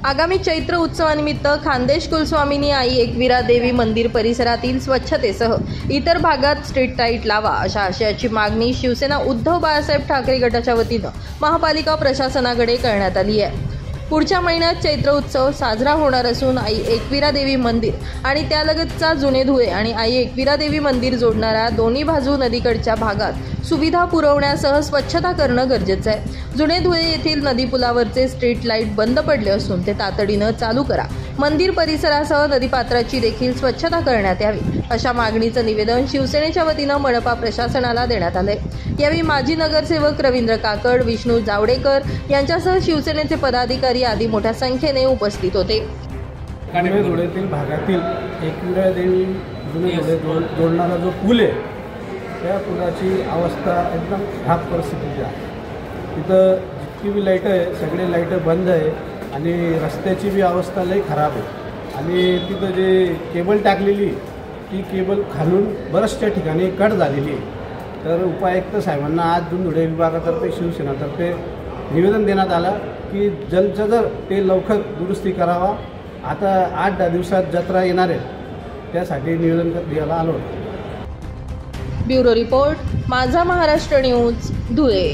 आगामी चैत्र उत्सवानिमित्त खानदेश कुलस्वामिनी आई एकविरा देवी मंदिर परिसरातील स्वच्छतेसह इतर भागात स्ट्रीट लाईट लावा अशा आशयाची मागणी शिवसेना उद्धव बाळासाहेब ठाकरे गटाच्या वतीनं महापालिका प्रशासनाकडे करण्यात आली आहे। पुढच्या महिन्यात चैत्र उत्सव साजरा होणार असून आई एकविरा देवी मंदिर आणि त्यालगतचा जुने धुळे आणि आई एकविरा देवी मंदिर जोडणाऱ्या दोन्ही बाजू नदीकडच्या भागात सुविधा पुरवण्यासह स्वच्छता करणं गरजेचं आहे। जुने धुळे येथील नदी पुलावरचे स्ट्रीट लाईट बंद पडले असून ते तातडीनं चालू करा। मंदिर परिसरासह नदीपात्राची देखील स्वच्छता करण्यात यावी अशा मागणीचं निवेदन शिवसेनेच्या वतीनं मनपा प्रशासनाला देण्यात आले। यावेळी माजी नगरसेवक रवींद्र काकड, विष्णू जावडेकर यांच्यासह शिवसेनेचे पदाधिकारी आदी मोठ्या संख्येने उपस्थित होते। जुने धुळेतील भागातील एकविरा देवी जुने धुळे जोडणारा जो पूल आहे त्या पुलाची अवस्था एकदम खराब परिस्थितीची आहे। तिथं जितकी बी लाईट आहे सगळे लाईट बंद आहे आणि रस्त्याची बी अवस्था लई खराब आहे आणि तिथं जे केबल टाकलेली ती केबल खालून बऱ्याचशा ठिकाणी कट झालेली आहे। तर उपायुक्त साहेबांना आज धुळे विभागातर्फे शिवसेनातर्फे निवेदन देण्यात आलं की जलद ते लवकर दुरुस्ती करावा। आता 8-10 दिवसात जत्रा येणार आहे त्यासाठी निवेदन द्यायला आलो। ब्युरो रिपोर्ट, माझा महाराष्ट्र न्यूज, धुळे।